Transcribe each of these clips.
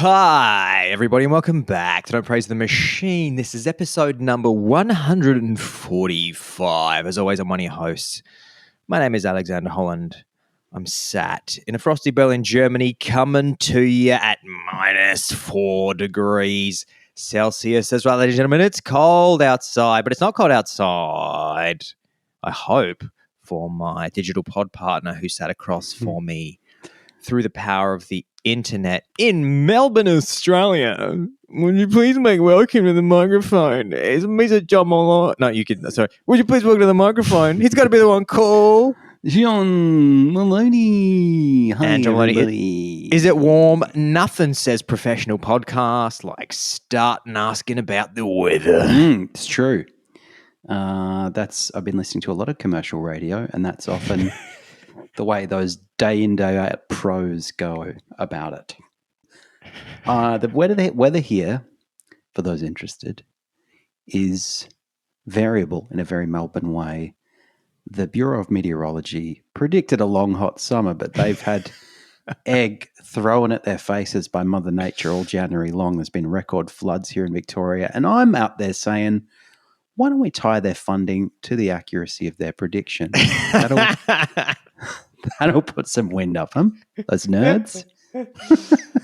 Hi, everybody, and welcome back to Don't Praise the Machine. This is episode number 145. As always, I'm one of your hosts. My name is Alexander Holland. I'm sat in a frosty Berlin, Germany, coming to you at minus 4 degrees Celsius. That's right, ladies and gentlemen, it's cold outside, but it's not cold outside, I hope, for my digital pod partner who sat across for me through the power of the internet in Melbourne, Australia. Would you please make welcome to the microphone? It's Mr. John Malone. No, you can. Sorry. Would you please welcome to the microphone? He's got to be the one cool. John Maloney. Hi, And John Maloney, everybody. Is it warm? Nothing says professional podcast like starting asking about the weather. It's true. I've been listening to a lot of commercial radio, and that's often the way those day in, day out pros go about it. The weather here, for those interested, is variable in a very Melbourne way. The Bureau of Meteorology predicted a long, hot summer, but they've had egg thrown at their faces by Mother Nature all January long. There's been record floods here in Victoria, and I'm out there saying, why don't we tie their funding to the accuracy of their prediction? That'll put some wind up them, those nerds.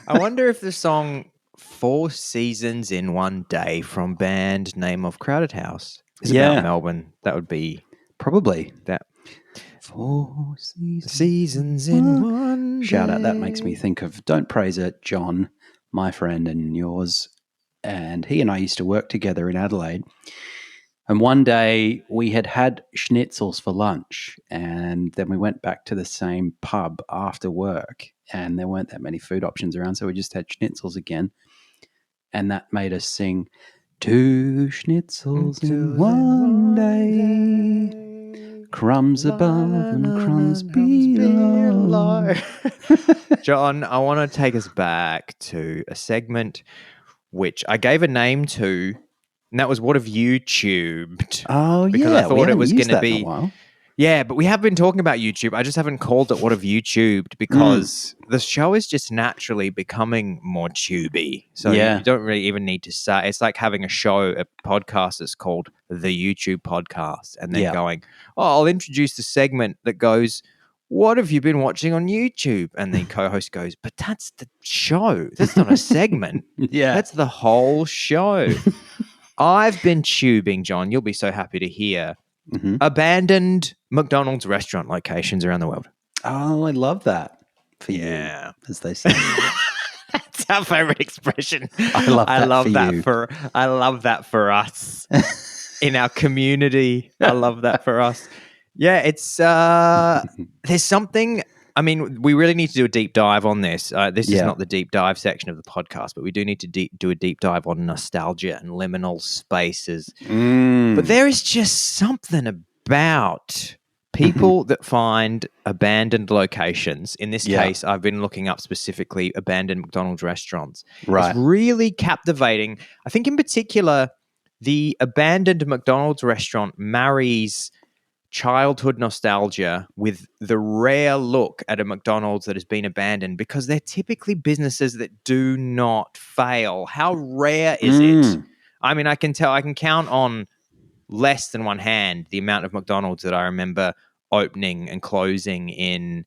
I wonder if the song 4 Seasons in One Day from band name of Crowded House is about Melbourne. That would be probably that. 4 Seasons in one day. Shout out. That makes me think of Don't Praise It, John, my friend and yours. And he and I used to work together in Adelaide. And one day we had schnitzels for lunch, and then we went back to the same pub after work, and there weren't that many food options around, so we just had schnitzels again. And that made us sing 2 schnitzels in one day, crumbs above and crumbs below. John, I want to take us back to a segment which I gave a name to, and that was What Have You Tubed? Oh, because yeah. I thought it was going to be. In a while. Yeah, but we have been talking about YouTube. I just haven't called it What Have You Tubed because the show is just naturally becoming more tubey. So you don't really even need to say. It's like having a podcast that's called The YouTube Podcast, and then going, I'll introduce the segment that goes, what have you been watching on YouTube? And the co-host goes, but that's the show. That's not a segment. That's the whole show. I've been tubing, John. You'll be so happy to hear. Abandoned McDonald's restaurant locations around the world. Oh, I love that for you, as they say. That's our favorite expression. I love that for us in our community. I love that for us. Yeah, it's there's something. I mean, we really need to do a deep dive on this. This is not the deep dive section of the podcast, but we do need to do a deep dive on nostalgia and liminal spaces. But there is just something about people that find abandoned locations. In this case, I've been looking up specifically abandoned McDonald's restaurants. Right. It's really captivating. I think in particular, the abandoned McDonald's restaurant marries childhood nostalgia with the rare look at a McDonald's that has been abandoned, because they're typically businesses that do not fail. How rare is it? I mean, I can count on less than one hand the amount of McDonald's that I remember opening and closing in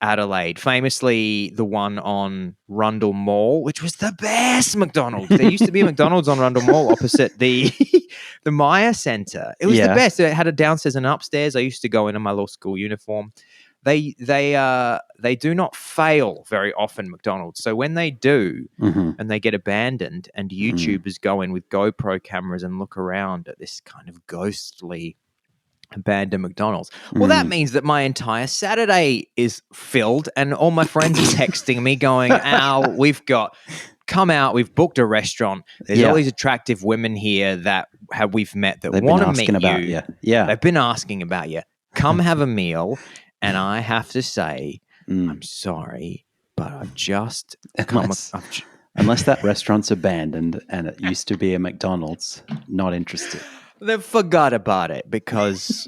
Adelaide. Famously, the one on Rundle Mall, which was the best McDonald's. There used to be a McDonald's on Rundle Mall opposite the Maya Centre. It was the best. It had a downstairs and upstairs. I used to go in my law school uniform. They do not fail very often, McDonald's. So when they do, and they get abandoned, and YouTubers go in with GoPro cameras and look around at this kind of ghostly abandoned McDonald's. Well, that means that my entire Saturday is filled, and all my friends are texting me going, Al, we've booked a restaurant. There's all these attractive women here that we've met that want to meet you. Yeah. They've been asking about you. Come have a meal. And I have to say, I'm sorry, but I've just unless that restaurant's abandoned and it used to be a McDonald's, not interested. They've forgot about it, because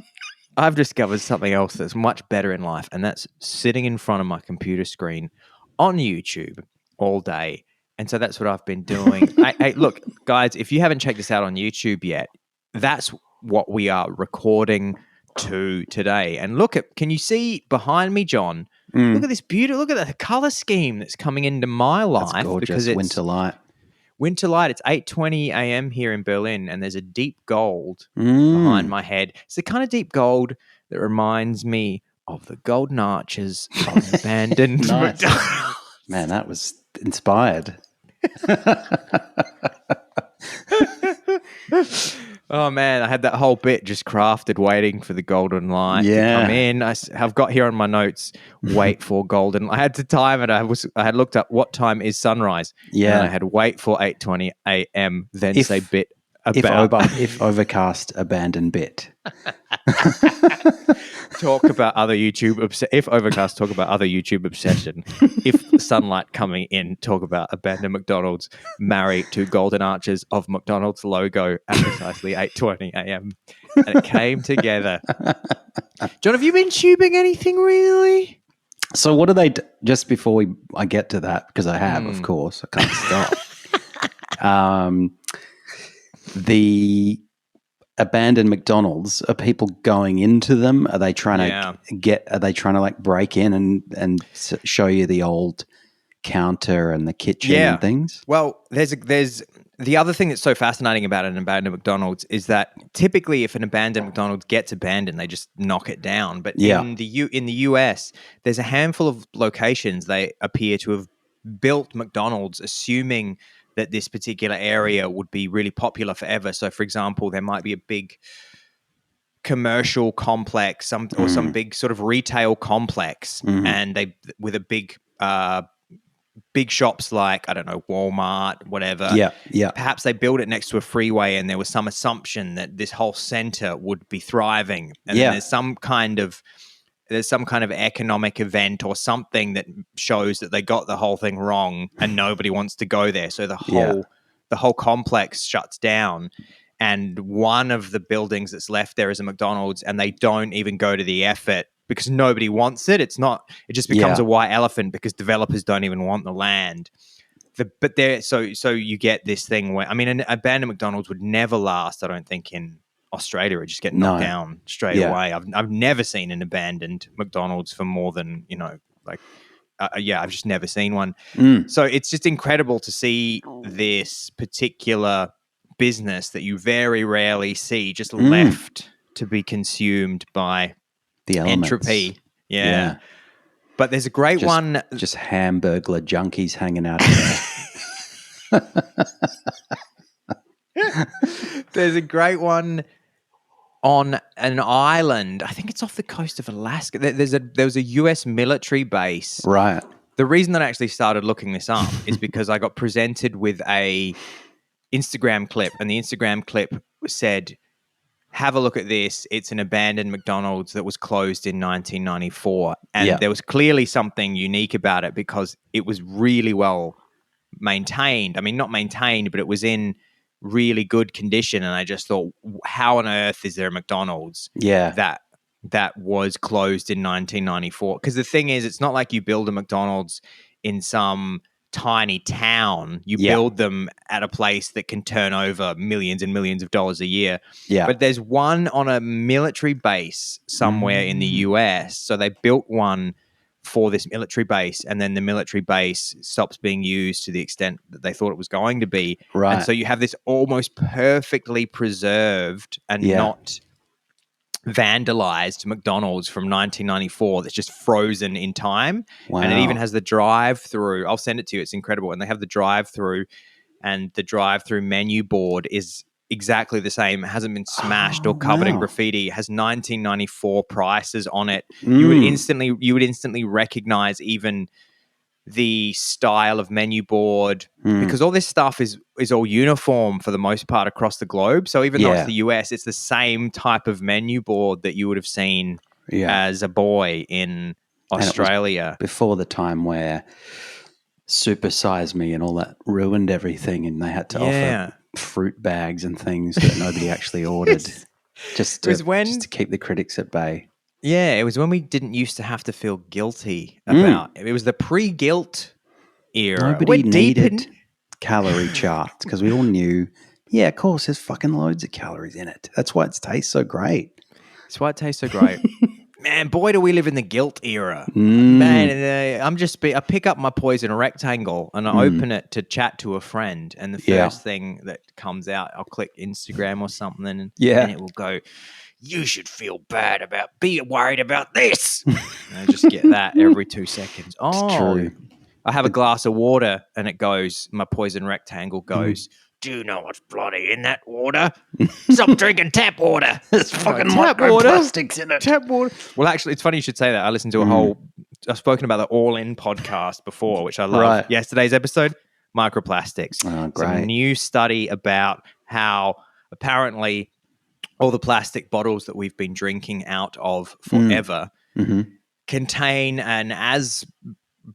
I've discovered something else that's much better in life, and that's sitting in front of my computer screen on YouTube all day And so that's what I've been doing. Look, guys, if you haven't checked this out on YouTube yet, that's what we are recording to today. And can you see behind me, John? Look at this look at the color scheme that's coming into my life. That's gorgeous. Because it's winter light. Winter light. It's 8:20 a.m. here in Berlin, and there's a deep gold behind my head. It's the kind of deep gold that reminds me of the golden arches of abandoned Nice. McDonald's. Man, that was inspired. Oh man, I had that whole bit just crafted, waiting for the golden light to come in. I've got here on my notes, wait for golden. I had to time it. I had looked up what time is sunrise. Yeah, and I had wait for 8:20 a.m. Then say bit about if overcast abandon bit. Talk about other YouTube if overcast, talk about other YouTube obsession. If sunlight coming in, talk about abandoned McDonald's, marry to golden arches of McDonald's logo at precisely 8:20 a.m. And it came together. John, have you been tubing anything really? So what do they just before I get to that, because I have, of course, I can't stop. The abandoned McDonald's, are people going into them? Are they trying to like break in and show you the old counter and the kitchen and things? Well, there's the other thing that's so fascinating about an abandoned McDonald's is that typically if an abandoned McDonald's gets abandoned, they just knock it down. But in the US, there's a handful of locations they appear to have built McDonald's assuming that this particular area would be really popular forever. So, for example, there might be a big commercial complex, some big sort of retail complex, and they with a big shops like, I don't know, Walmart, whatever. Yeah. Perhaps they built it next to a freeway, and there was some assumption that this whole center would be thriving, and then there's some kind of economic event or something that shows that they got the whole thing wrong and nobody wants to go there. So the whole complex shuts down, and one of the buildings that's left there is a McDonald's, and they don't even go to the effort because nobody wants it. It just becomes a white elephant because developers don't even want the land. So you get this thing where, I mean, an abandoned McDonald's would never last, I don't think, in Australia. Would just get knocked down straight away. I've never seen an abandoned McDonald's for more than, I've just never seen one. So it's just incredible to see this particular business that you very rarely see just left to be consumed by the elements. Entropy. Yeah. But there's a great one. Just hamburglar junkies hanging out there. There's a great one on an island. I think it's off the coast of Alaska. There was a US military base. Right. The reason that I actually started looking this up is because I got presented with a Instagram clip, and the Instagram clip said, have a look at this. It's an abandoned McDonald's that was closed in 1994. And there was clearly something unique about it because it was really well maintained. I mean, not maintained, but it was in really good condition. And I just thought, how on earth is there a McDonald's that was closed in 1994? Because the thing is, it's not like you build a McDonald's in some tiny town. You build them at a place that can turn over millions and millions of dollars a year. But there's one on a military base somewhere in the US. So they built one for this military base, and then the military base stops being used to the extent that they thought it was going to be. Right. And so you have this almost perfectly preserved and not vandalized McDonald's from 1994 that's just frozen in time. Wow. And it even has the drive-through. I'll send it to you. It's incredible. And they have the drive-through, and the drive-through menu board is exactly the same. It hasn't been smashed or covered in graffiti. It has 1994 prices on it. You would instantly recognize even the style of menu board because all this stuff is all uniform for the most part across the globe. So even though it's the US, it's the same type of menu board that you would have seen as a boy in Australia. Before the time where Super Size Me and all that ruined everything, and they had to offer fruit bags and things that nobody actually ordered just to keep the critics at bay. Yeah, it was when we didn't used to have to feel guilty about it. It was the pre-guilt era. Nobody needed calorie charts because we all knew, yeah, of course, there's fucking loads of calories in it. That's why it tastes so great. That's why it tastes so great. Man, boy, do we live in the guilt era. Man, I pick up my Poison rectangle and I open it to chat to a friend. And the first thing that comes out, I'll click Instagram or something and it will go, you should feel bad be worried about this. And I just get that every 2 seconds. Oh, true. I have a glass of water and it goes, my Poison rectangle goes, do you know what's bloody in that water? Stop drinking tap water. There's fucking microplastics in it. Tap water. Well, actually, it's funny you should say that. I listened to I've spoken about the All In podcast before, which I love. Right. Yesterday's episode, microplastics. Oh, great. Some new study about how apparently all the plastic bottles that we've been drinking out of forever contain an as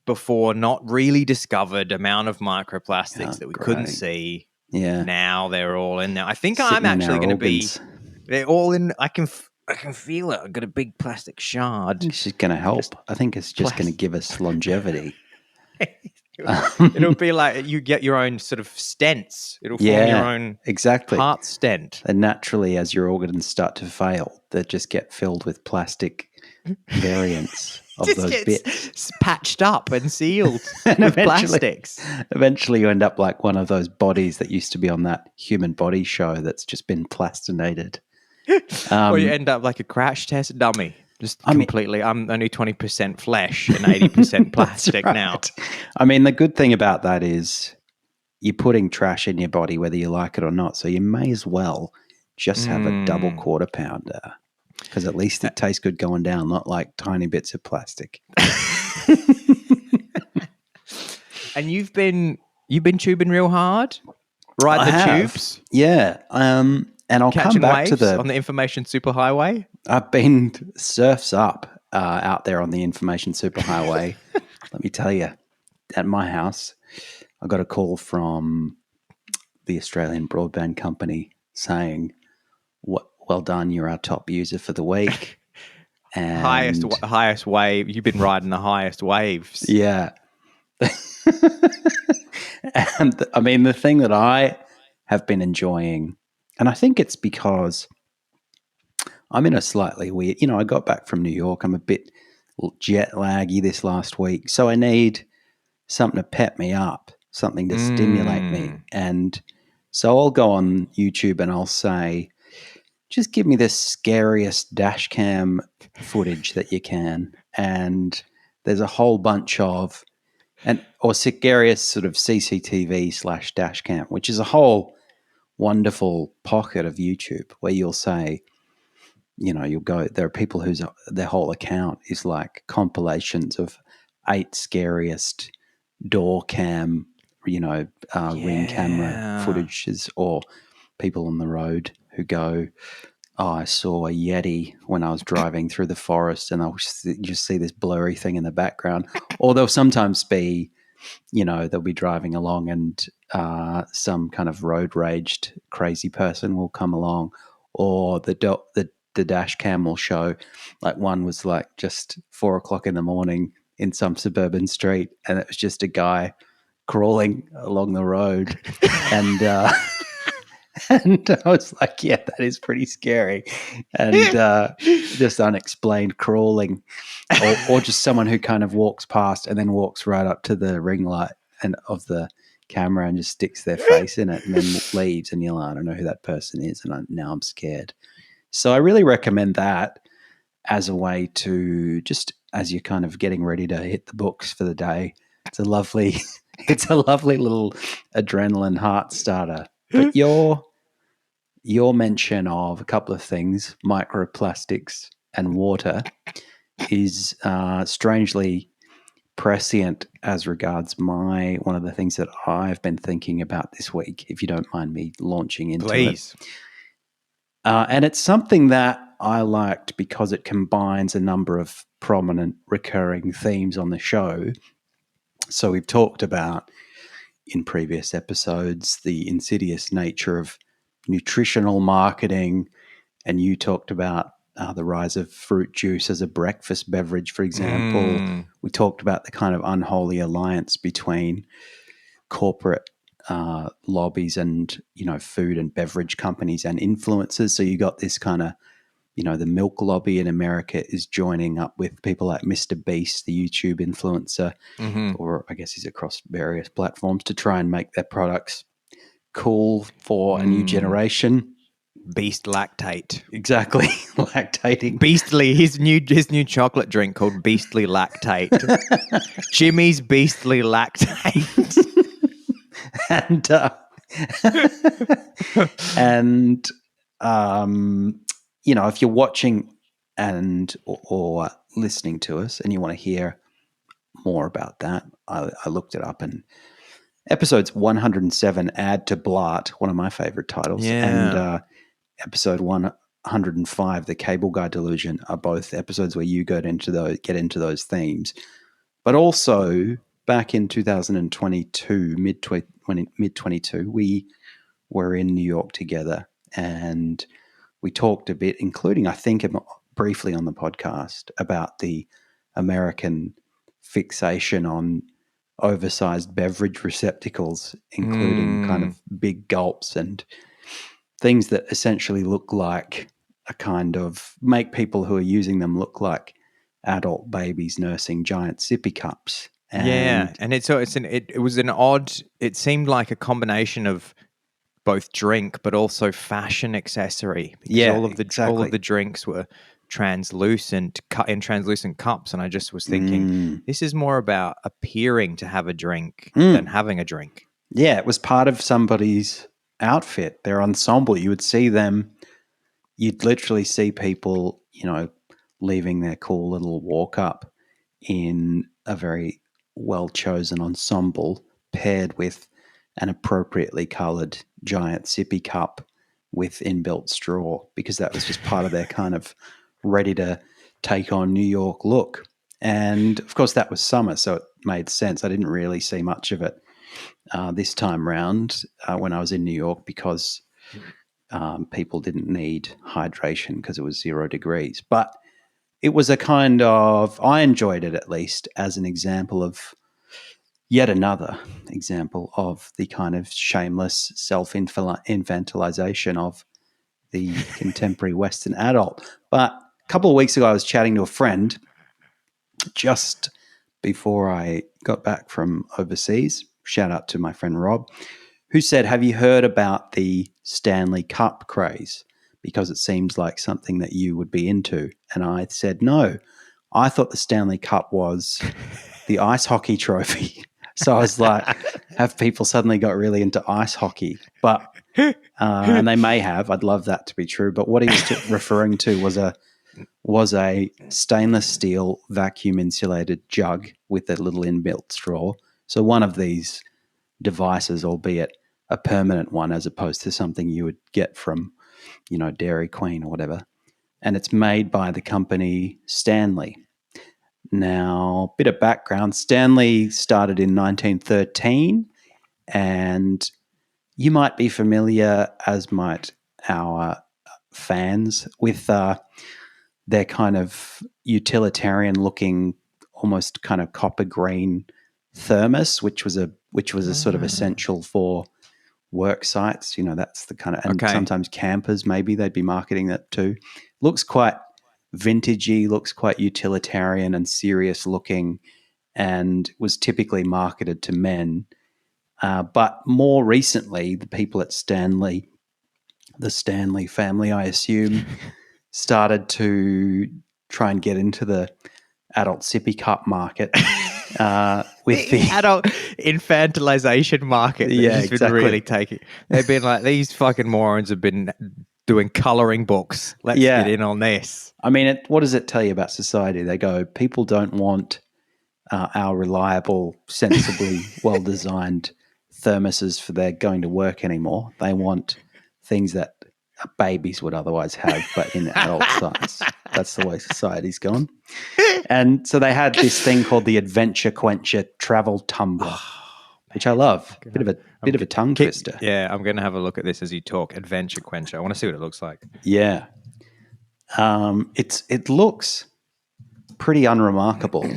before not really discovered amount of microplastics that we couldn't see. Yeah. Now they're all in there. I think Sitting I'm actually going to be. organs. They're all in. I can feel it. I've got a big plastic shard. It's just going to help. I think it's just going to give us longevity. It'll be like you get your own sort of stents. It'll form your own heart stent. And naturally, as your organs start to fail, they just get filled with plastic variants of those bits. Patched up and sealed and with plastics. Eventually, you end up like one of those bodies that used to be on that Human Body show that's just been plastinated. Or you end up like a crash test dummy. I'm only 20% flesh and 80% plastic now. I mean, the good thing about that is you're putting trash in your body whether you like it or not. So you may as well just have a double quarter pounder because at least it tastes good going down, not like tiny bits of plastic. And you've been tubing real hard? Ride the tubes? Yeah. And I'll come back to on the information superhighway. I've been surfs up out there on the information superhighway. Let me tell you, at my house, I got a call from the Australian Broadband Company saying, "Well done, you're our top user for the week." And highest wave. You've been riding the highest waves. Yeah. And I mean, the thing that I have been enjoying. And I think it's because I'm in a slightly weird, I got back from New York. I'm a bit jet laggy this last week. So I need something to pep me up, something to stimulate me. And so I'll go on YouTube and I'll say, just give me the scariest dash cam footage that you can. And there's a whole bunch of, or scariest sort of CCTV / dash cam, which is a whole wonderful pocket of YouTube where you'll say, you'll go, there are people whose their whole account is like compilations of 8 scariest door cam, ring camera footages, or people on the road who go, oh, I saw a Yeti when I was driving through the forest, and I'll just see this blurry thing in the background. Or there'll sometimes be, they'll be driving along and some kind of road raged crazy person will come along, or the dash cam will show, like one was like just 4:00 in the morning in some suburban street, and it was just a guy crawling along the road, and and I was like, yeah, that is pretty scary, and just unexplained crawling, or just someone who kind of walks past and then walks right up to the ring light and of the camera and just sticks their face in it and then leaves, and you're like, I don't know who that person is, and now I'm scared. So I really recommend that as a way to just, as you're kind of getting ready to hit the books for the day. It's a lovely little adrenaline heart starter. But your mention of a couple of things, microplastics and water, is strangely prescient as regards one of the things that I've been thinking about this week, if you don't mind me launching into Please. it. And it's something that I liked because it combines a number of prominent recurring themes on the show. So we've talked about in previous episodes the insidious nature of nutritional marketing, and you talked about the rise of fruit juice as a breakfast beverage, for example. We talked about the kind of unholy alliance between corporate lobbies and, food and beverage companies and influencers. So you got this kind of, the milk lobby in America is joining up with people like Mr. Beast, the YouTube influencer, or I guess he's across various platforms to try and make their products cool for a new generation. Beast Lactate. Exactly. Lactating. Beastly. His new chocolate drink called Beastly Lactate. Jimmy's Beastly Lactate. If you're watching or listening to us and you want to hear more about that, I looked it up, and episodes 107, Add to Blart, one of my favorite titles, and episode 105, The Cable Guy Delusion, are both episodes where you get into those themes. But also back in 2022, mid 22, we were in New York together, and we talked a bit, including, I think, briefly on the podcast, about the American fixation on oversized beverage receptacles, including kind of big gulps and things that essentially look like make people who are using them look like adult babies nursing giant sippy cups. And it was an odd. It seemed like a combination of both drink but also fashion accessory. Because all of the drinks were translucent, cut in translucent cups, and I just was thinking, this is more about appearing to have a drink than having a drink. Yeah, it was part of somebody's outfit, their ensemble. You would see them. You'd literally see people, leaving their cool little walk up in a very well-chosen ensemble paired with an appropriately coloured giant sippy cup with inbuilt straw, because that was just part of their kind of ready to take on New York look. And of course that was summer, so it made sense. I didn't really see much of it this time round when I was in New York, because people didn't need hydration because it was 0 degrees. But it was I enjoyed it, at least, as an example of yet another example of the kind of shameless self-infantilization of the contemporary Western adult. But a couple of weeks ago, I was chatting to a friend just before I got back from overseas. Shout out to my friend Rob, who said, "Have you heard about the Stanley Cup craze? Because it seems like something that you would be into." And I said, "No, I thought the Stanley Cup was the ice hockey trophy." So I was like, have people suddenly got really into ice hockey? But and they may have. I'd love that to be true. But what he was referring to was a stainless steel vacuum insulated jug with a little inbuilt straw. So one of these devices, albeit a permanent one, as opposed to something you would get from, Dairy Queen or whatever. And it's made by the company Stanley. Now, bit of background. Stanley started in 1913, and you might be familiar, as might our fans, with their kind of utilitarian-looking, almost kind of copper green thermos, which was a sort of essential for work sites. That's the kind of, and sometimes campers, maybe they'd be marketing that too. Looks quite vintagey, looks quite utilitarian and serious looking, and was typically marketed to men. But more recently, the people at Stanley, the Stanley family, I assume, started to try and get into the adult sippy cup market with the adult infantilization market. Been really taking. They've been like, these fucking morons have been doing coloring books. Let's get in on this. I mean, what does it tell you about society? They go, people don't want our reliable, sensibly well-designed thermoses for their going to work anymore. They want things that babies would otherwise have, but in adult size. That's the way society's gone. And so they had this thing called the Adventure Quencher Travel Tumbler, which I love. Bit of a tongue twister. Yeah, I'm going to have a look at this as you talk. Adventure Quencher. I want to see what it looks like. Yeah. It looks pretty unremarkable.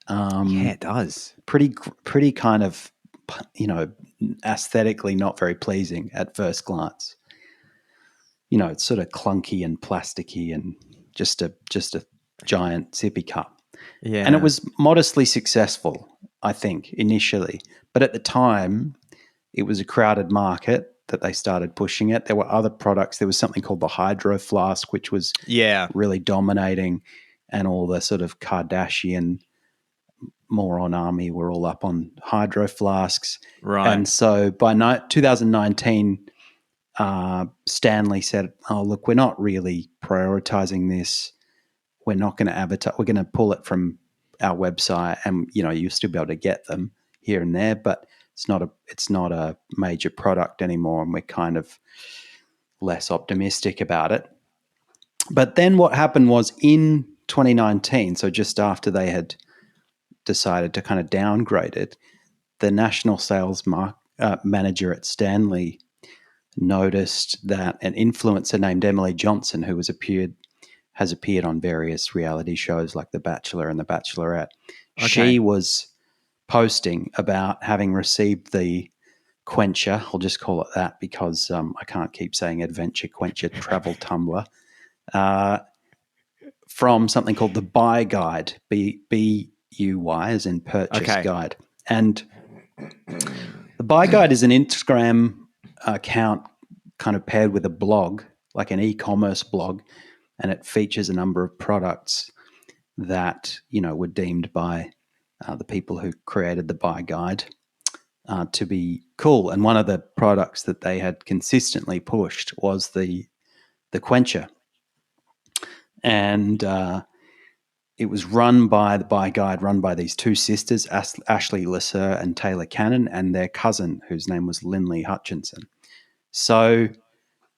Yeah, it does. Pretty kind of, aesthetically not very pleasing at first glance. It's sort of clunky and plasticky and just a giant sippy cup. Yeah. And it was modestly successful, I think, initially. But at the time, it was a crowded market that they started pushing it. There were other products. There was something called the Hydro Flask, which was really dominating, and all the sort of Kardashian moron army were all up on Hydro Flasks. Right. And so by 2019, Stanley said, "Oh, look, we're not really prioritizing this. We're not going to advertise. We're going to pull it from our website, and you'll still be able to get them here and there, but it's not a major product anymore, and we're kind of less optimistic about it." But then what happened was in 2019, so just after they had decided to kind of downgrade it, the national sales manager at Stanley noticed that an influencer named Emily Johnson, who has appeared on various reality shows like The Bachelor and The Bachelorette, she was posting about having received the Quencher, I'll just call it that because I can't keep saying Adventure Quencher Travel Tumbler, from something called the Buy Guide, B-U-Y, as in purchase guide. And the Buy Guide is an Instagram account kind of paired with a blog, like an e-commerce blog, and it features a number of products that, were deemed by the people who created the Buy Guide to be cool. And one of the products that they had consistently pushed was the Quencher. And it was run by the Buy Guide, run by these two sisters, Ashley Lasser and Taylor Cannon, and their cousin, whose name was Lindley Hutchinson. So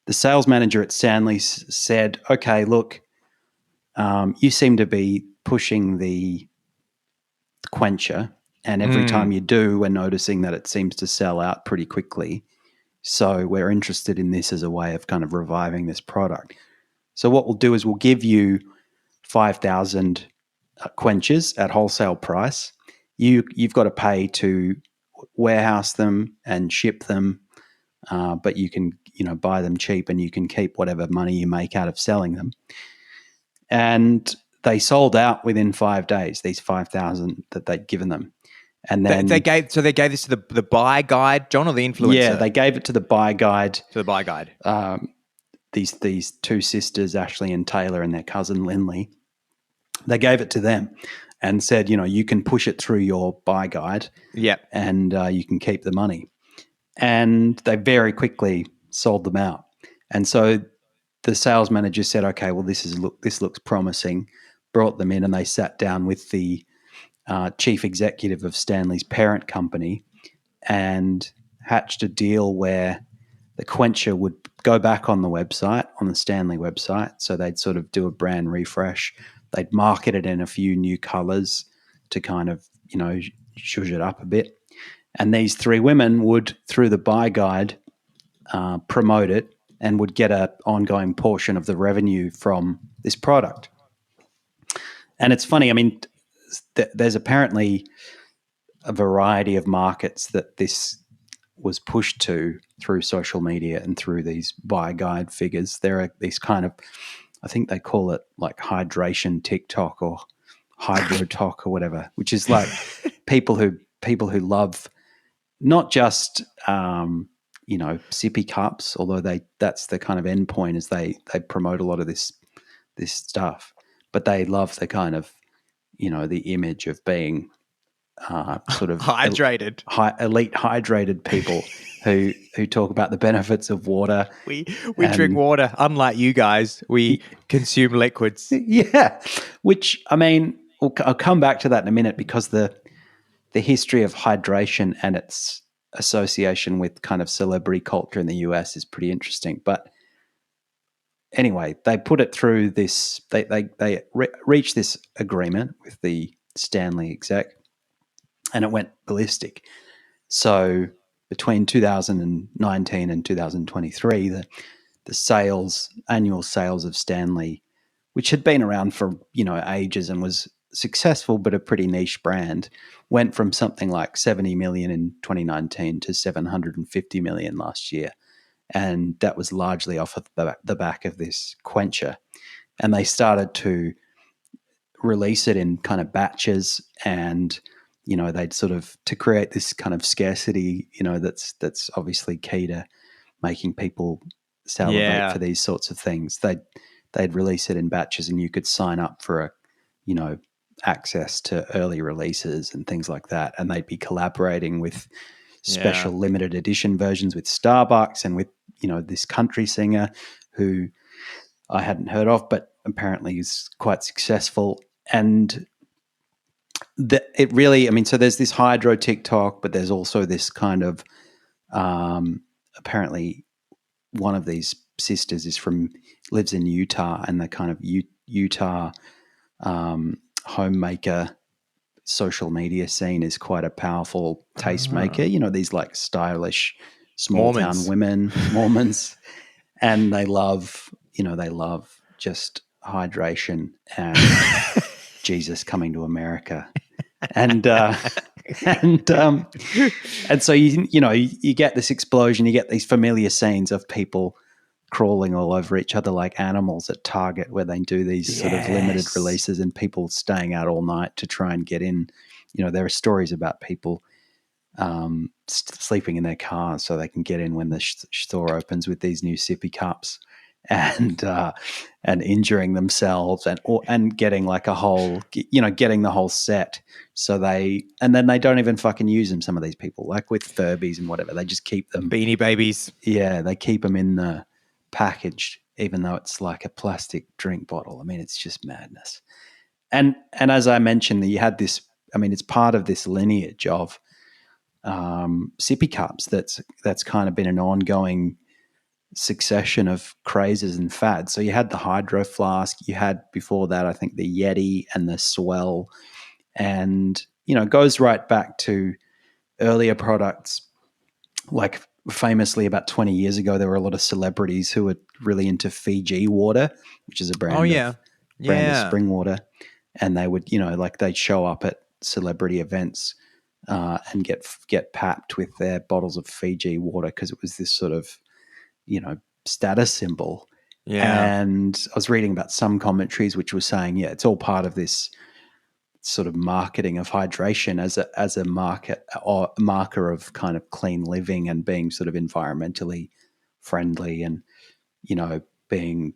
the sales manager at Stanley said, "Okay, look, you seem to be pushing the Quencher, and every time you do, we're noticing that it seems to sell out pretty quickly. So we're interested in this as a way of kind of reviving this product. So what we'll do is we'll give you 5,000 Quenchers at wholesale price. You've got to pay to warehouse them and ship them, but you can buy them cheap, and you can keep whatever money you make out of selling them." And they sold out within 5 days, these 5,000 that they'd given them. And then they gave this to the Buy Guide, John, or the influencer? Yeah, they gave it to the Buy Guide. To the Buy Guide. These two sisters, Ashley and Taylor, and their cousin Lindley, they gave it to them and said, you can push it through your Buy Guide, and you can keep the money. And they very quickly sold them out. And so the sales manager said, "Okay, well, this looks promising." Brought them in, and they sat down with the chief executive of Stanley's parent company and hatched a deal where the Quencher would go back on the website, on the Stanley website. So they'd sort of do a brand refresh. They'd market it in a few new colors to kind of, zhuzh it up a bit. And these three women would, through the Buy Guide, promote it and would get an ongoing portion of the revenue from this product. And it's funny, I mean, there's apparently a variety of markets that this was pushed to through social media and through these Buy Guide figures. There are these kind of, I think they call it like hydration TikTok or hydrotalk or whatever, which is like people who love not just sippy cups, although that's the kind of end point, is they promote a lot of this stuff, but they love the kind of the image of being sort of hydrated, elite hydrated people who talk about the benefits of water. We drink water, unlike you guys. We consume liquids. Yeah, which, I mean, I'll come back to that in a minute, because the history of hydration and its association with kind of celebrity culture in the US is pretty interesting. But anyway, they put it through this. They reached this agreement with the Stanley exec, and it went ballistic. So between 2019 and 2023, the annual sales of Stanley, which had been around for ages and was successful but a pretty niche brand, went from something like 70 million in 2019 to 750 million last year. And that was largely off of the back of this Quencher. And they started to release it in kind of batches, and they'd sort of, to create this kind of scarcity, that's obviously key to making people salivate for these sorts of things. They'd release it in batches, and you could sign up for access to early releases and things like that. And they'd be collaborating with special limited edition versions with Starbucks and with this country singer who I hadn't heard of, but apparently is quite successful. And it really, so there's this hydro TikTok, but there's also this kind of apparently one of these sisters lives in Utah, and the kind of Utah homemaker social media scene is quite a powerful tastemaker. These like stylish small town women, Mormons, and they love just hydration and Jesus coming to America, and so you get this explosion, you get these familiar scenes of people crawling all over each other like animals at Target, where they do these sort of limited releases, and people staying out all night to try and get in. There are stories about people sleeping in their cars so they can get in when the store opens with these new sippy cups, and injuring themselves and getting like a whole, getting the whole set. So then they don't even fucking use them. Some of these people, like with Furbies and whatever, they just keep them. Beanie Babies. Yeah, they keep them in the package, even though it's like a plastic drink bottle. It's just madness. And as I mentioned, you had this. It's part of this lineage of sippy cups. That's kind of been an ongoing succession of crazes and fads. So you had the Hydro Flask. You had before that, I think, the Yeti and the Swell, and it goes right back to earlier products. Like famously, about 20 years ago, there were a lot of celebrities who were really into Fiji water, which is a brand of spring water, and they would, they'd show up at celebrity events and get papped with their bottles of Fiji water because it was this sort of, status symbol. Yeah. And I was reading about some commentaries which were saying, it's all part of this sort of marketing of hydration as a market or marker of kind of clean living and being sort of environmentally friendly, and being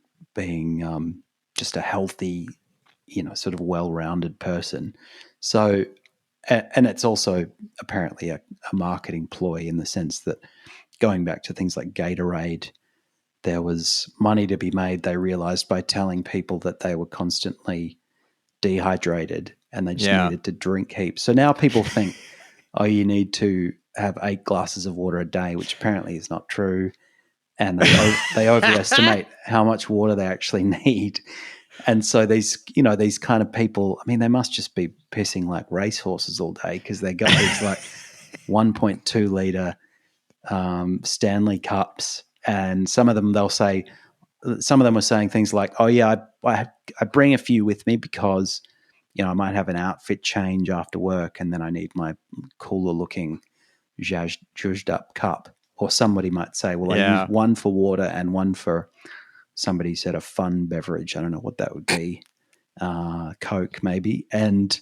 just a healthy, sort of well-rounded person. So, and it's also apparently a marketing ploy in the sense that, going back to things like Gatorade, there was money to be made, they realized, by telling people that they were constantly dehydrated and they just needed to drink heaps. So now people think, you need to have 8 glasses of water a day, which apparently is not true. And they overestimate how much water they actually need. And so these kind of people, they must just be pissing like racehorses all day, because they got these like 1.2 liter Stanley cups, and some of them were saying things like, I bring a few with me because I might have an outfit change after work, and then I need my cooler looking zhuzhed up cup. Or somebody might say, well, I use one for water and one for, somebody said, a fun beverage. I don't know what that would be. Coke maybe. And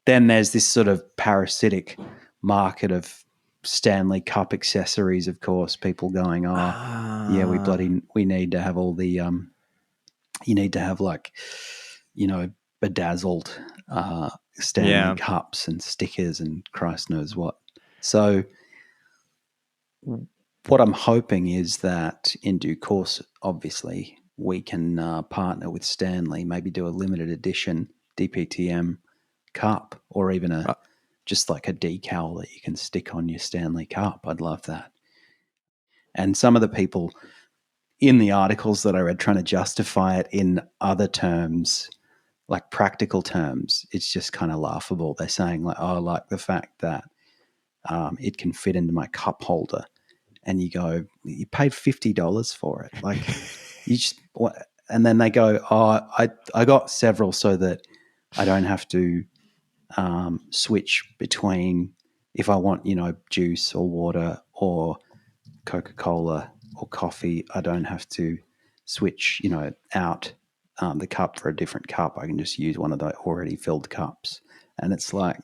then there's this sort of parasitic market of Stanley Cup accessories, of course, people going, we need to have all the, you need to have like, bedazzled Stanley Cups and stickers and Christ knows what. So what I'm hoping is that in due course, obviously, we can partner with Stanley, maybe do a limited edition DPTM cup, or even just like a decal that you can stick on your Stanley Cup. I'd love that. And some of the people in the articles that I read trying to justify it in other terms, like practical terms, it's just kind of laughable. They're saying like, I like the fact that it can fit into my cup holder. And you go, you paid $50 for it. Like you just, and then they go, I got several so that I don't have to switch between if I want, juice or water or Coca-Cola or coffee. I don't have to switch, out the cup for a different cup. I can just use one of the already filled cups. And it's like,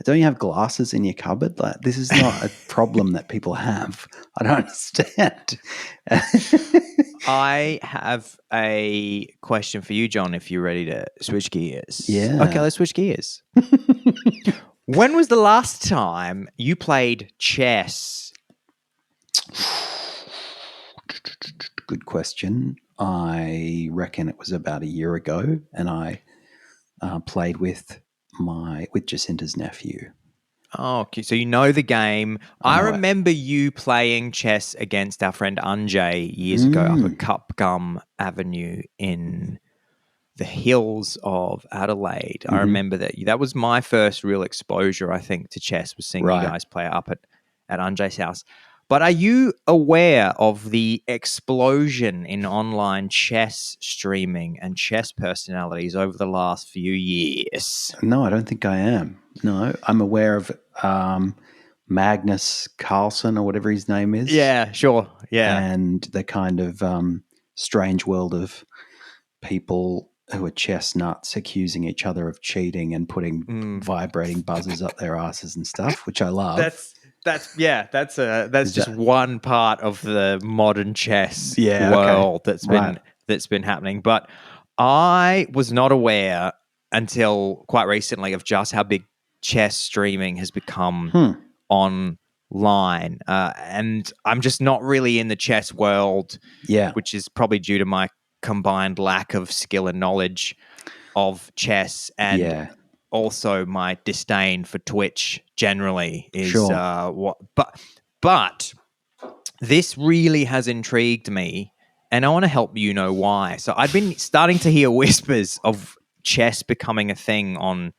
don't you have glasses in your cupboard? Like, this is not a problem that people have. I don't understand. I have a question for you, John, if you're ready to switch gears. Yeah. Okay, let's switch gears. When was the last time you played chess? Good question. I reckon it was about a year ago, and I played with Jacinta's nephew. Oh, okay. So you know the game. I know it. remember you playing chess against our friend Anjay years ago up at Cupgum Avenue in the hills of Adelaide. I remember that was my first real exposure, I think, to chess, was seeing you guys play up at Anjay's house. But are you aware of the explosion in online chess streaming and chess personalities over the last few years? No, I don't think I am. No, I'm aware of Magnus Carlsen or whatever his name is. Yeah, sure. Yeah. And the kind of strange world of people who are chess nuts accusing each other of cheating and putting vibrating buzzers up their asses and stuff, which I love. That's just one part of the modern chess world that's been happening. But I was not aware until quite recently of just how big chess streaming has become online. And I'm just not really in the chess world, which is probably due to my combined lack of skill and knowledge of chess and also my disdain for Twitch generally is but this really has intrigued me, and I want to help you know why. So I've been starting to hear whispers of chess becoming a thing on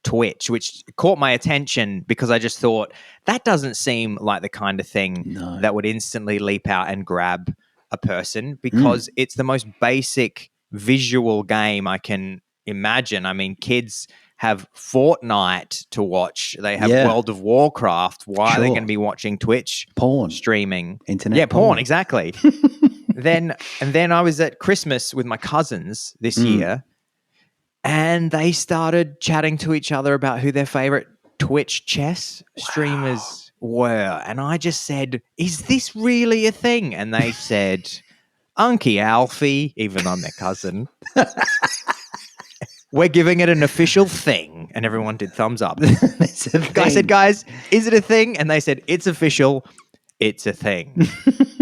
Twitch, which caught my attention because I just thought that doesn't seem like the kind of thing that would instantly leap out and grab a person, because it's the most basic visual game I can imagine. I mean, kids have Fortnite to watch. They have World of Warcraft. Why are they going to be watching Twitch? Porn. Streaming. Internet porn, exactly. then I was at Christmas with my cousins this year, and they started chatting to each other about who their favorite Twitch chess streamers were. And I just said, is this really a thing? And they said, Unky Alfie, even though I'm their cousin. We're giving it an official thing. And everyone did thumbs up. I said, guys, is it a thing? And they said, it's official. It's a thing.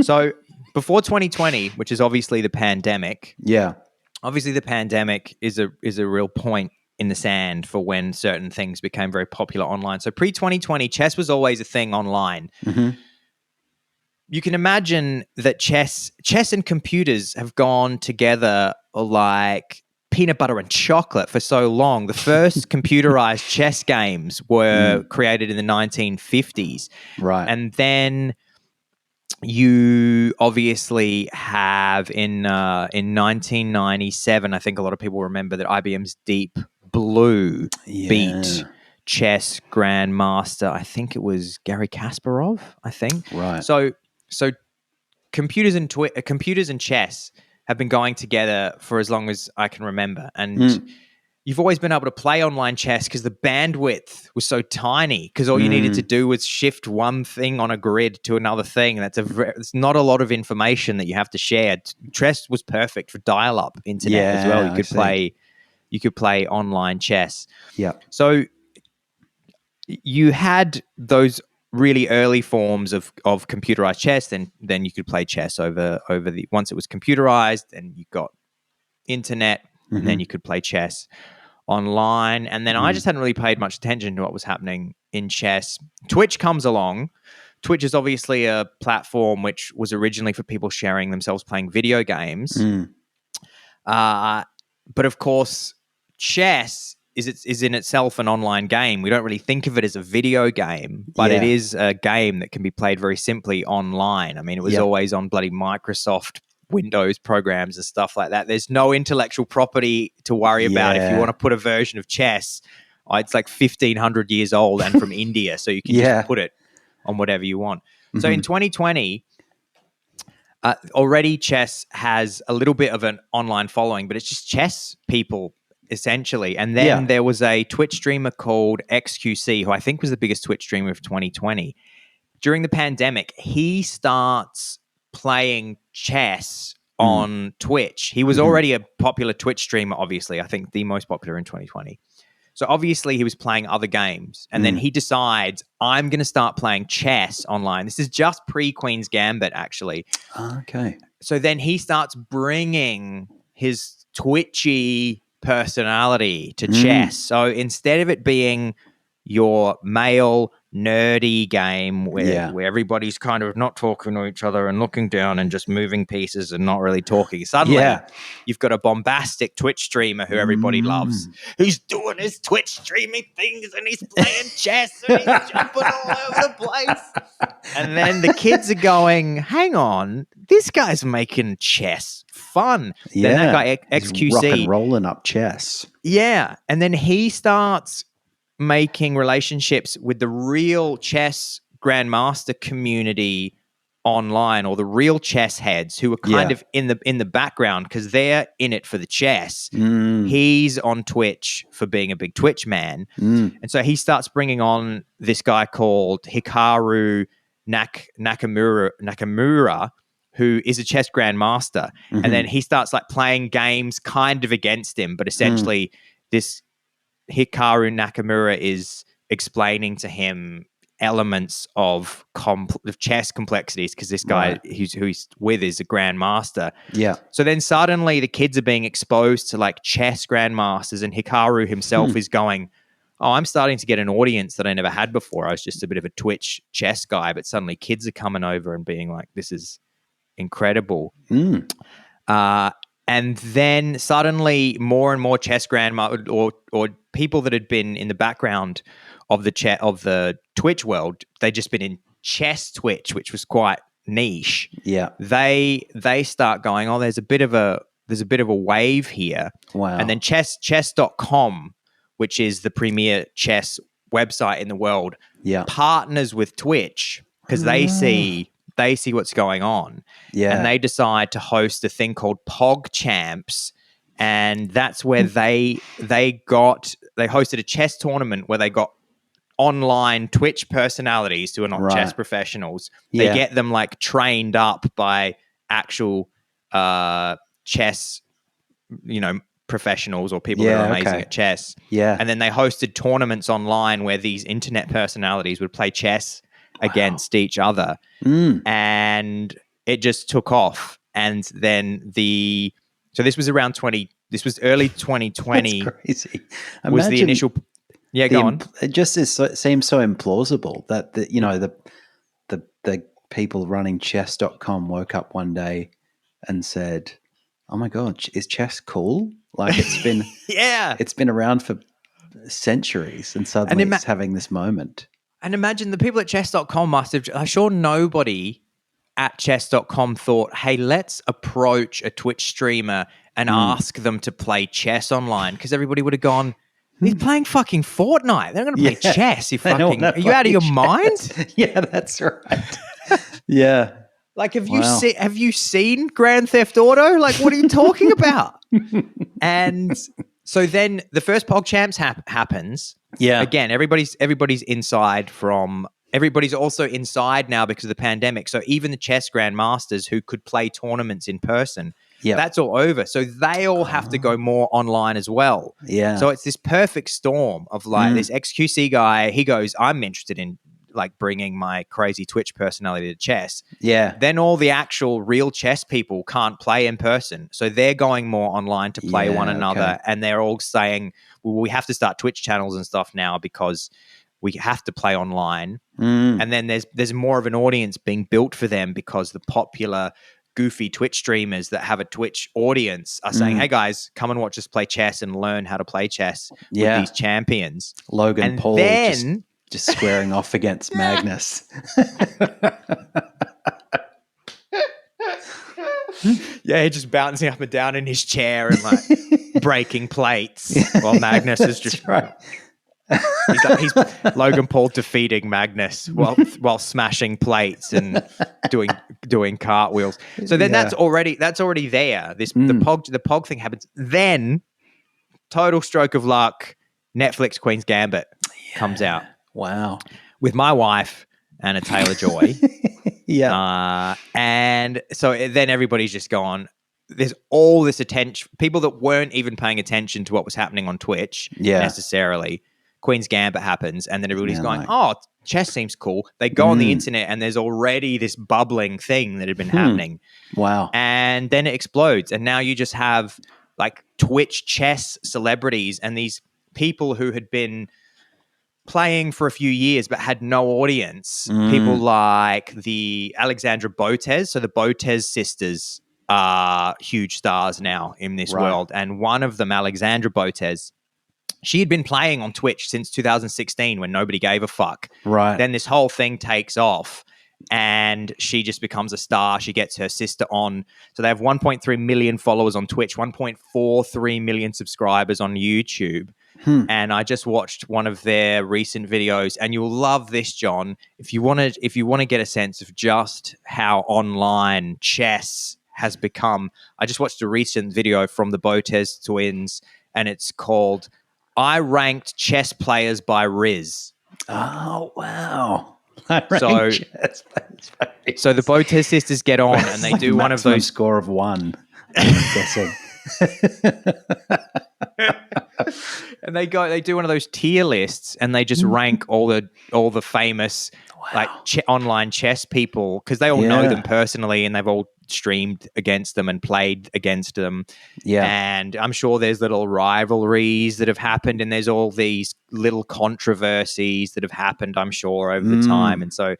So before 2020, which is obviously the pandemic. Yeah. Obviously the pandemic is a real point in the sand for when certain things became very popular online. So pre-2020, chess was always a thing online. You can imagine that chess and computers have gone together like peanut butter and chocolate for so long. The first computerized chess games were created in the 1950s. Right. And then you obviously have in 1997, I think a lot of people remember that IBM's Deep Blue beat chess grandmaster. I think it was Garry Kasparov, I think. Right. So computers and chess have been going together for as long as I can remember. And you've always been able to play online chess because the bandwidth was so tiny, because all you needed to do was shift one thing on a grid to another thing. It's not a lot of information that you have to share. Chess was perfect for dial-up internet as well. You could play online chess. Yeah. So you had those really early forms of computerized chess, then you could play chess over the once it was computerized, and you got internet, and then you could play chess online. And then I just hadn't really paid much attention to what was happening in chess. Twitch comes along. Twitch is obviously a platform which was originally for people sharing themselves playing video games. But of course, chess is in itself an online game. We don't really think of it as a video game, but it is a game that can be played very simply online. I mean, it was always on bloody Microsoft Windows programs and stuff like that. There's no intellectual property to worry about. If you want to put a version of chess, it's like 1,500 years old and from India, so you can just put it on whatever you want. Mm-hmm. So in 2020, already chess has a little bit of an online following, but it's just chess people essentially. And then there was a Twitch streamer called XQC, who I think was the biggest Twitch streamer of 2020. During the pandemic, he starts playing chess on Twitch. He was already a popular Twitch streamer, obviously. I think the most popular in 2020. So obviously he was playing other games. And then he decides, I'm going to start playing chess online. This is just pre-Queen's Gambit, actually. Okay. So then he starts bringing his twitchy personality to chess. So instead of it being your male nerdy game where everybody's kind of not talking to each other and looking down and just moving pieces and not really talking, suddenly you've got a bombastic Twitch streamer who everybody loves. He's doing his Twitch streaming things and he's playing chess and he's jumping all over the place. And then the kids are going, hang on, this guy's making chess fun. Yeah. Then that guy XQC, rock and rolling up chess. Yeah. And then he starts making relationships with the real chess grandmaster community online, or the real chess heads who are kind of in the background because they're in it for the chess. He's on Twitch for being a big Twitch man. And so he starts bringing on this guy called Hikaru Nakamura, who is a chess grandmaster. And then he starts like playing games kind of against him, but essentially this Hikaru Nakamura is explaining to him elements of chess complexities because this guy who he's with is a grandmaster. Yeah. So then suddenly the kids are being exposed to like chess grandmasters, and Hikaru himself is going, oh, I'm starting to get an audience that I never had before. I was just a bit of a Twitch chess guy, but suddenly kids are coming over and being like, this is incredible. And then suddenly more and more chess grandma or people that had been in the background of the Twitch world, they'd just been in chess Twitch, which was quite niche. Yeah. They start going, oh, there's a bit of a wave here. Wow. And then chess.com, which is the premier chess website in the world, partners with Twitch because they see what's going on. Yeah. And they decide to host a thing called PogChamps. And that's where they hosted a chess tournament where they got online Twitch personalities who are not chess professionals. They get them like trained up by actual chess, professionals or people that are amazing at chess. Yeah. And then they hosted tournaments online where these internet personalities would play chess against each other. And it just took off. And then so this was early 2020. That's crazy. Was the initial... Yeah, go on. It just seems so implausible that the people running chess.com woke up one day and said, oh my God, is chess cool? Like it's been it's been around for centuries and suddenly it's having this moment. And imagine the people at chess.com must have, I'm sure nobody at chess.com thought, hey, let's approach a Twitch streamer and ask them to play chess online, because everybody would have gone, he's playing fucking Fortnite. They're going to play chess. Are you out of your mind? Yeah, that's right. Yeah. Like, have you seen Grand Theft Auto? Like, what are you talking about? And so then the first PogChamps happens. Yeah. Again, everybody's inside from... Everybody's also inside now because of the pandemic. So even the chess grandmasters who could play tournaments in person, that's all over. So they all have to go more online as well. Yeah. So it's this perfect storm of like this XQC guy. He goes, I'm interested in like bringing my crazy Twitch personality to chess. Yeah. Then all the actual real chess people can't play in person. So they're going more online to play one another. Okay. And they're all saying, well, we have to start Twitch channels and stuff now because we have to play online. And then there's more of an audience being built for them because the popular goofy Twitch streamers that have a Twitch audience are saying, hey guys, come and watch us play chess and learn how to play chess with these champions. Logan Paul just squaring off against Magnus. Yeah, he's just bouncing up and down in his chair and like breaking plates while Magnus is just right. he's Logan Paul defeating Magnus while smashing plates and doing cartwheels. So then that's already there. The pog thing happens. Then total stroke of luck, Netflix Queen's Gambit comes out. Wow. With my wife, Anna Taylor-Joy. And so then everybody's just gone, there's all this attention, people that weren't even paying attention to what was happening on Twitch necessarily. Queen's Gambit happens, and then everybody's going, oh, chess seems cool. They go on the internet, and there's already this bubbling thing that had been happening. Wow. And then it explodes, and now you just have like Twitch chess celebrities and these people who had been playing for a few years but had no audience. People like the Alexandra Botez. So the Botez sisters are huge stars now in this world. And one of them, Alexandra Botez, she had been playing on Twitch since 2016 when nobody gave a fuck. Right. Then this whole thing takes off and she just becomes a star. She gets her sister on. So they have 1.3 million followers on Twitch, 1.43 million subscribers on YouTube. And I just watched one of their recent videos, and you'll love this, John. If you want to get a sense of just how online chess has become, I just watched a recent video from the Botez twins, and it's called "I Ranked Chess Players by Riz." Oh wow! So the Botez sisters get on, and they do one of those score of 1. I'm guessing. And they do one of those tier lists, and they just rank all the famous like online chess people, because they all know them personally, and they've all streamed against them and played against them. And I'm sure there's little rivalries that have happened, and there's all these little controversies that have happened, I'm sure, over the time. And so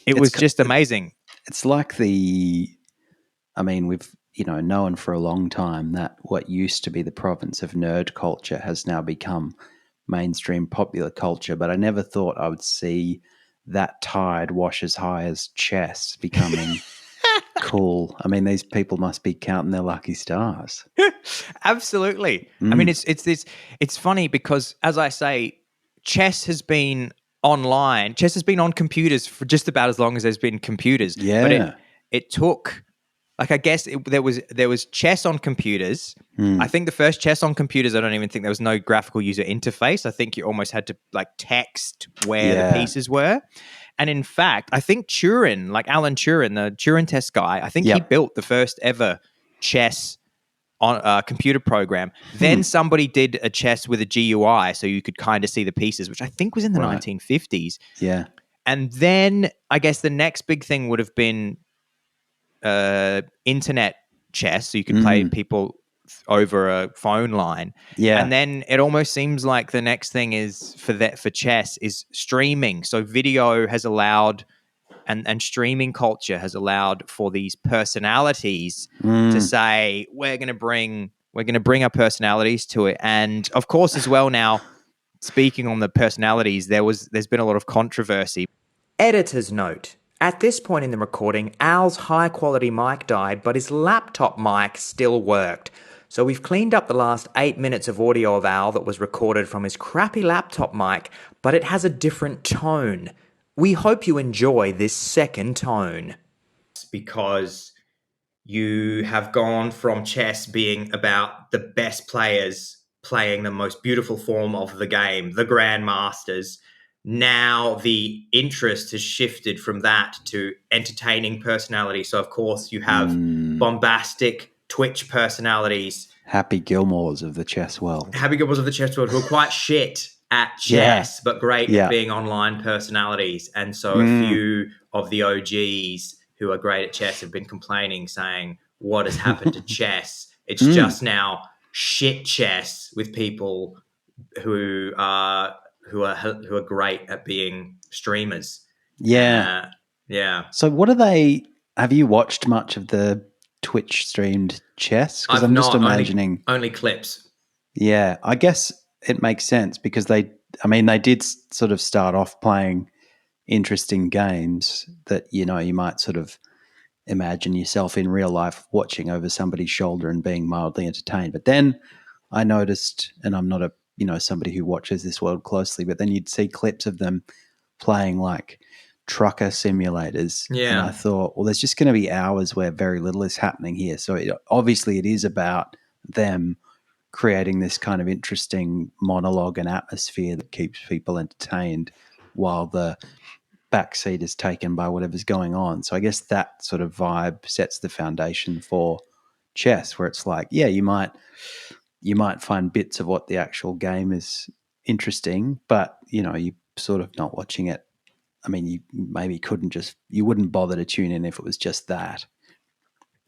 it was just amazing. It's like we've known for a long time that what used to be the province of nerd culture has now become mainstream popular culture, but I never thought I would see that tide wash as high as chess becoming cool. I mean, these people must be counting their lucky stars. Absolutely. I mean, it's funny because, as I say, chess has been online. Chess has been on computers for just about as long as there's been computers. But it took, like, I guess there was chess on computers. I think the first chess on computers, I don't even think there was no graphical user interface. I think you almost had to like text where the pieces were. And in fact, I think Turing, like Alan Turing, the Turing test guy, I think he built the first ever chess on a computer program. Then somebody did a chess with a GUI, so you could kind of see the pieces, which I think was in the 1950s. Yeah. And then I guess the next big thing would have been internet chess, so you could play people over a phone line. And then it almost seems like the next thing is for chess is streaming. So video has allowed and streaming culture has allowed for these personalities to say we're going to bring our personalities to it. And of course, as well, now speaking on the personalities, there's been a lot of controversy. Editor's note. At this point in the recording, Al's high-quality mic died, but his laptop mic still worked. So we've cleaned up the last 8 minutes of audio of Al that was recorded from his crappy laptop mic, but it has a different tone. We hope you enjoy this second tone. Because you have gone from chess being about the best players playing the most beautiful form of the game, the grandmasters. Now the interest has shifted from that to entertaining personality. So, of course, you have bombastic Twitch personalities. Happy Gilmores of the chess world. Happy Gilmores of the chess world who are quite shit at chess, but great at being online personalities. And so a few of the OGs who are great at chess have been complaining, saying, what has happened to chess? It's just now shit chess with people who are great at being streamers. Yeah. So what are they? Have you watched much of the Twitch streamed chess? Because I'm just imagining only clips. Yeah, I guess it makes sense because they did sort of start off playing interesting games that you might sort of imagine yourself in real life watching over somebody's shoulder and being mildly entertained. But then I noticed, and I'm not somebody who watches this world closely, but then you'd see clips of them playing like trucker simulators. Yeah. And I thought, well, there's just going to be hours where very little is happening here. So obviously it is about them creating this kind of interesting monologue and atmosphere that keeps people entertained while the backseat is taken by whatever's going on. So I guess that sort of vibe sets the foundation for chess, where it's like, yeah, you might find bits of what the actual game is interesting, but you sort of not watching it. I mean, you maybe you wouldn't bother to tune in if it was just that.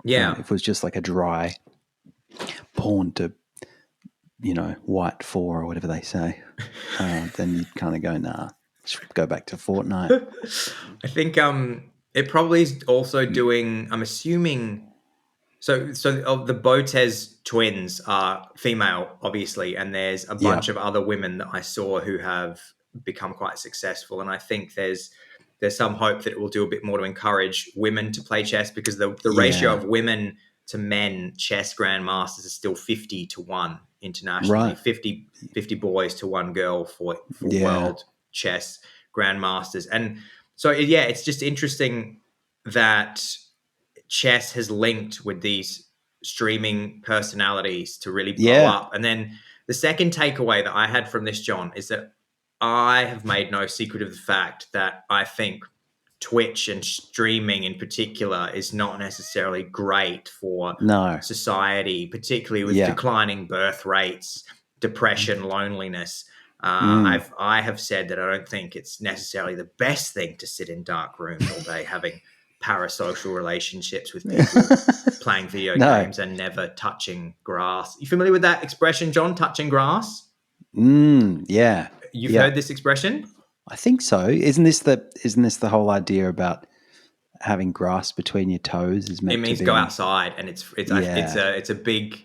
Yeah. If it was just like a dry pawn to, white 4 or whatever they say, then you'd kind of go, nah, just go back to Fortnite. I think it probably is also doing, I'm assuming, so of the Botez twins are female, obviously, and there's a bunch of other women that I saw who have become quite successful, and I think there's some hope that it will do a bit more to encourage women to play chess, because the ratio of women to men chess grandmasters is still 50-1 internationally, Right. 50 boys to 1 girl for world chess grandmasters. And so it's just interesting that chess has linked with these streaming personalities to really blow up. And then the second takeaway that I had from this, John, is that I have made no secret of the fact that I think Twitch and streaming in particular is not necessarily great for society, particularly with declining birth rates, depression, loneliness. I have said that I don't think it's necessarily the best thing to sit in dark rooms all day having parasocial relationships with people playing video games and never touching grass. You familiar with that expression, John, touching grass? Yeah. You've heard this expression? I think so. Isn't this the whole idea about having grass between your toes is meant to be? It means go outside, and it's a big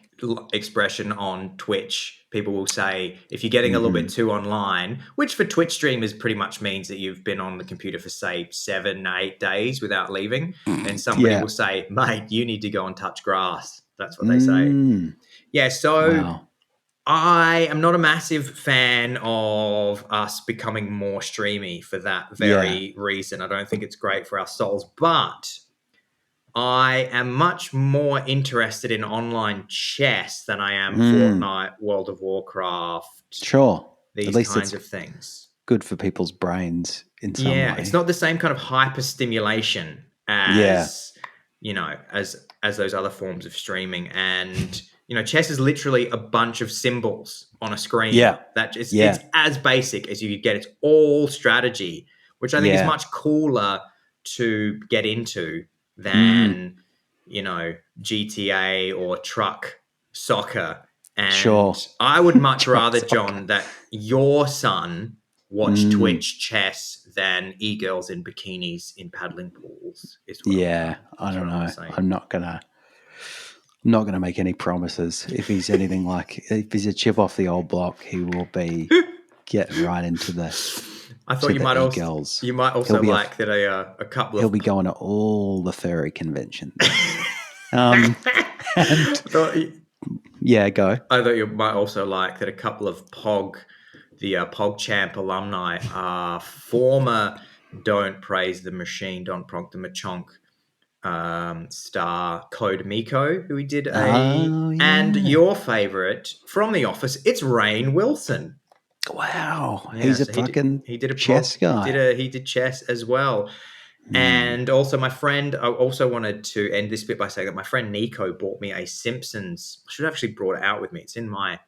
expression on Twitch. People will say if you're getting a little bit too online, which for Twitch streamers pretty much means that you've been on the computer for say 7-8 days without leaving, and somebody will say, "Mate, you need to go and touch grass." That's what they say. Yeah. So I am not a massive fan of us becoming more streamy for that very reason. I don't think it's great for our souls, but I am much more interested in online chess than I am Fortnite, World of Warcraft. Sure. These At least kinds of things. Good for people's brains in some way. It's not the same kind of hyper stimulation as as those other forms of streaming. And chess is literally a bunch of symbols on a screen. It's as basic as you could get. It's all strategy, which I think is much cooler to get into than GTA or truck soccer. And I would much rather, John, that your son watch Twitch chess than e-girls in bikinis in paddling pools. I don't know. I'm not gonna make any promises. If he's anything if he's a chip off the old block, he will be getting right into the. I thought you might also like that a couple of. He'll be going to all the furry conventions. Go. I thought you might also like that a couple of the PogChamp alumni are former Don't Praise the Machine, Don't Prog the Machonk star Code Miko, who we did and your favorite from The Office, it's Rainn Wilson. Wow, he's a fucking chess guy. He did chess as well. And also my friend, I also wanted to end this bit by saying that my friend Nico bought me a Simpsons. I should have actually brought it out with me. It's in my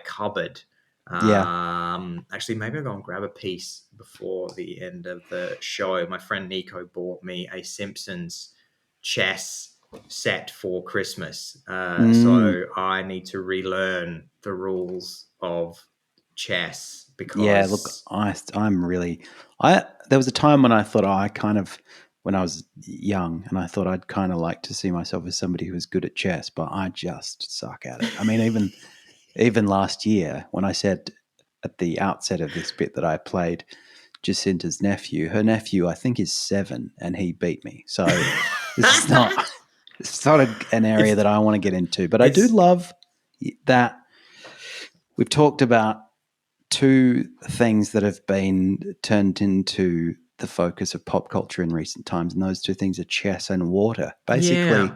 cupboard. Actually, maybe I'll go and grab a piece before the end of the show. My friend Nico bought me a Simpsons chess set for Christmas. So I need to relearn the rules of chess because there was a time when I thought when I was young, and I thought I'd kind of like to see myself as somebody who was good at chess, but I just suck at it. I mean, even last year when I said at the outset of this bit that I played Jacinta's nephew. Her nephew, I think, is 7, and he beat me. So this is not an area that I want to get into. But I do love that we've talked about 2 things that have been turned into the focus of pop culture in recent times, and those 2 things are chess and water. Basically,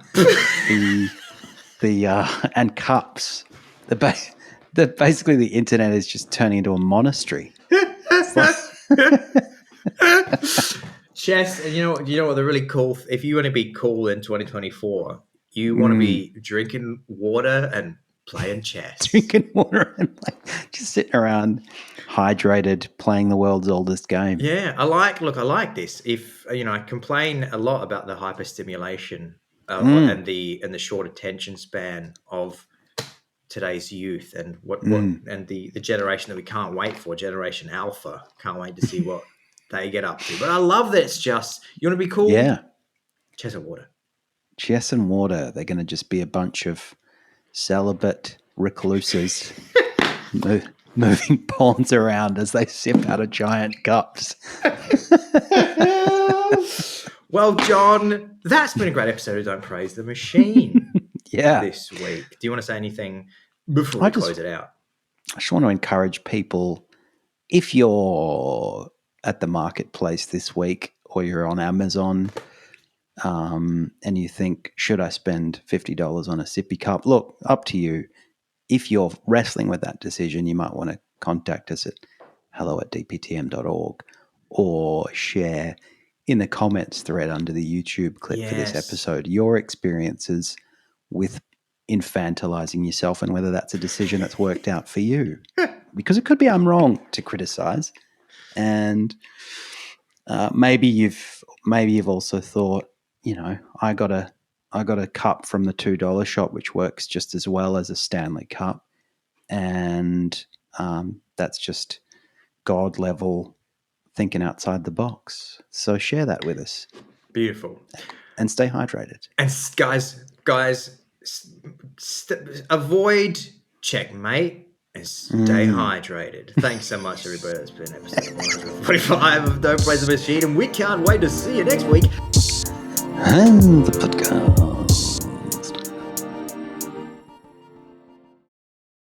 and cups. Basically, the internet is just turning into a monastery. Chess, and you know what the really cool. If you want to be cool in 2024, you want to be drinking water and playing chess. Drinking water and just sitting around, hydrated, playing the world's oldest game. Yeah, I like this. If I complain a lot about the hyperstimulation and the short attention span of today's youth, and what and the generation that we can't wait for, Generation Alpha. Can't wait to see what they get up to. But I love that it's just, you want to be cool? Yeah. Chess and water. Chess and water. They're going to just be a bunch of celibate recluses moving pawns around as they sip out of giant cups. Well, John, that's been a great episode of Don't Praise the Machine this week. Do you want to say anything before we close it out? I just want to encourage people, if you're at the marketplace this week or you're on Amazon and you think, should I spend $50 on a sippy cup? Look, up to you. If you're wrestling with that decision, you might want to contact us at hello@dptm.org or share in the comments thread under the YouTube clip for this episode your experiences with infantilizing yourself and whether that's a decision that's worked out for you. Because it could be I'm wrong to criticize. And maybe you've also thought, I got a cup from the $2 shop which works just as well as a Stanley Cup, and that's just God level thinking outside the box. So share that with us. Beautiful. And stay hydrated. And guys, avoid checkmate and stay hydrated. Thanks so much, everybody. That's been episode 145 of Don't Praise the Machine, and we can't wait to see you next week. And the podcast.